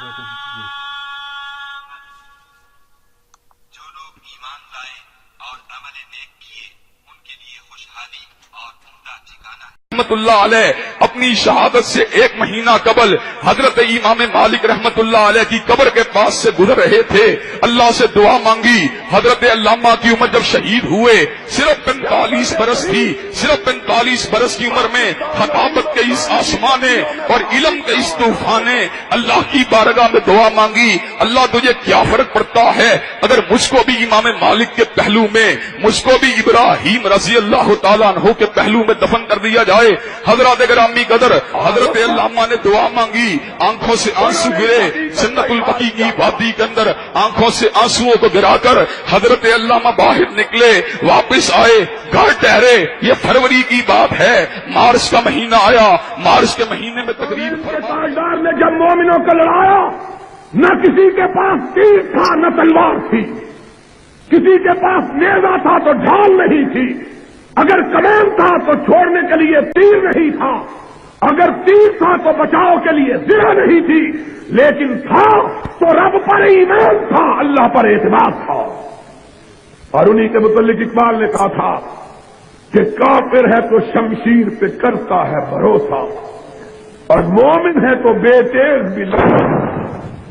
جو لوگ ایمان لائے اور عمل نیک کیے ان کے لیے خوشحالی اور عمدہ ٹھکانہ ہے۔ رحمت اللہ علیہ اپنی شہادت سے 1 مہینہ قبل حضرت امام مالک رحمت اللہ علیہ کی قبر کے پاس سے گزر رہے تھے، اللہ سے دعا مانگی۔ حضرت علامہ کی عمر جب شہید ہوئے صرف 45 برس تھی، صرف 45 برس کی عمر میں خطابت کے اس آسمان نے اور علم کے اس طوفان نے اللہ کی بارگاہ میں دعا مانگی، اللہ تجھے کیا فرق پڑتا ہے اگر مجھ کو بھی امام مالک کے پہلو میں، مجھ کو بھی ابراہیم رضی اللہ تعالیٰ عنہ کے پہلو میں دفن کر دیا جائے۔ حضرات گرامی قدر، حضرت علامہ نے دعا مانگی، آنکھوں سے آنسو گرے، جنت البقیع کی وادی کے اندر آنکھوں سے آنسوؤں کو گرا کر حضرت علامہ باہر نکلے، واپس آئے، گھر ٹھہرے۔ یہ فروری کی بات ہے، مارچ کا مہینہ آیا، مارچ کے مہینے میں تقریب تاجدار نے جب مومنوں کو لڑایا، نہ کسی کے پاس تیر تھا نہ تلوار تھی، کسی کے پاس نیزہ تھا تو ڈھال نہیں تھی، اگر کمان تھا تو چھوڑنے کے لیے تیر نہیں تھا، اگر تیر تھا تو بچاؤ کے لیے زرہ نہیں تھی، لیکن تھا تو رب پر ایمان تھا، اللہ پر اعتماد تھا۔ اور انہی کے متعلق اقبال نے کہا تھا کہ کافر ہے تو شمشیر پہ کرتا ہے بھروسہ، اور مومن ہے تو بے تیز بھی لگتا۔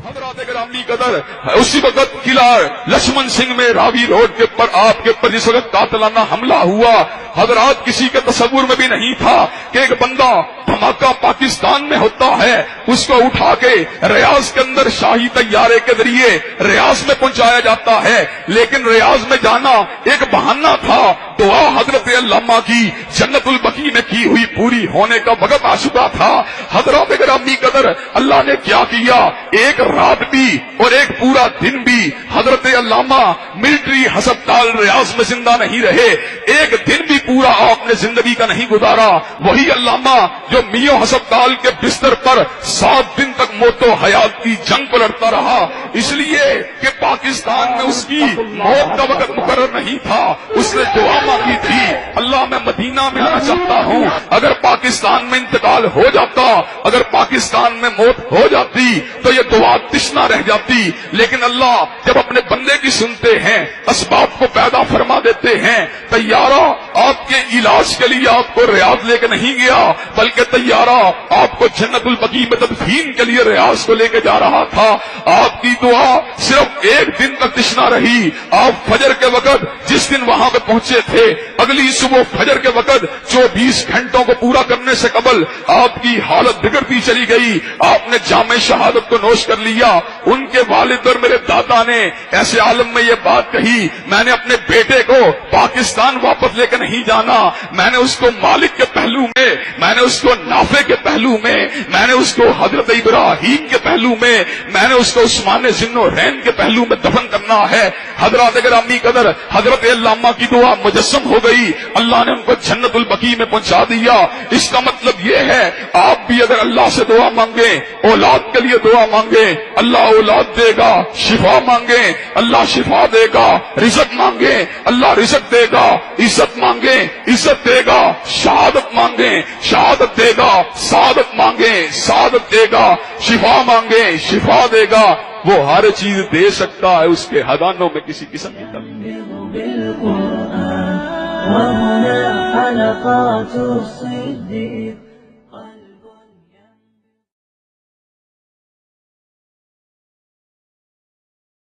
حضرات گرامی قدر، اسی وقت قلعہ لکشمن سنگھ میں راوی روڈ کے پر آپ کے پر جس وقت قاتلانہ حملہ ہوا، حضرات کسی کے تصور میں بھی نہیں تھا کہ ایک بندہ دھماکہ پاکستان میں ہوتا ہے، اس کو اٹھا کے ریاض کے اندر شاہی طیارے کے ذریعے ریاض میں پہنچایا جاتا ہے، لیکن ریاض میں جانا ایک بہانہ تھا۔ دعا حضرت علامہ کی جنت البقیع میں کی ہوئی پوری ہونے کا وقت آ چکا تھا۔ حضرات گرامی قدر، اللہ نے کیا کیا، ایک رات بھی اور ایک پورا دن بھی حضرت علامہ ملٹری ہسپتال ریاض میں زندہ نہیں رہے، ایک دن بھی پورا آپ نے زندگی کا نہیں گزارا۔ وہی علامہ جو میو ہسپتال کے بستر پر 7 دن تک موت و حیات کی جنگ کو لڑتا رہا، اس لیے کہ پاکستان میں اس کی موت کا وقت مقرر نہیں تھا۔ اس نے دعا مانگی تھی، اللہ میں مدینہ ملنا چاہتا ہوں، اگر پاکستان میں انتقال ہو جاتا، اگر پاکستان میں موت ہو جاتی تو یہ دعا تشنا رہ جاتی، لیکن اللہ جب اپنے بندے کی سنتے ہیں اسباب کو پیدا فرما دیتے ہیں۔ طیارہ آپ کے علاج کے لیے آپ کو ریاض لے کے نہیں گیا، بلکہ طیارہ آپ کو جنت البقیع میں تدفین کے لیے ریاض کو لے کے جا رہا تھا۔ آپ کی دعا صرف 1 دن تک تشنا رہی۔ آپ فجر کے وقت جس دن وہاں پہ پہنچے تھے، اگلی صبح فجر کے وقت 24 گھنٹوں کو پورا کرنے سے قبل آپ کی حالت بگڑتی چلی گئی، آپ نے جام شہادت کو نوش کر لیا۔ ان کے والد اور میرے دادا نے ایسے عالم میں یہ بات کہی، میں نے اپنے بیٹے کو پاکستان واپس لے کے نہیں جانا، میں نے اس کو مالک کے پہلو میں، میں نے اس کو نافع کے پہلو میں، میں نے اس کو حضرت ابراہیم کے پہلو میں، میں نے اس کو عثمان ذی النورین کے پہلو میں دفن کرنا ہے۔ حضرات گرامی قدر، حضرت علامہ کی دعا مجسم ہو گئی، اللہ نے ان کو جنت البقیع میں پہنچا دیا۔ اس کا مطلب یہ ہے آپ بھی اگر اللہ سے دعا مانگیں، اولاد کے لیے دعا مانگیں، اللہ اولاد دے گا، شفا مانگیں اللہ شفا دے گا، رزق مانگیں اللہ رزق دے گا، عزت مانگیں عزت دے گا، شہادت مانگیں شہادت دے گا، سعادت مانگیں سعادت دے گا، شفا مانگیں شفا دے گا۔ وہ ہر چیز دے سکتا ہے، اس کے خزانوں میں کسی قسم کی کمی نہیں۔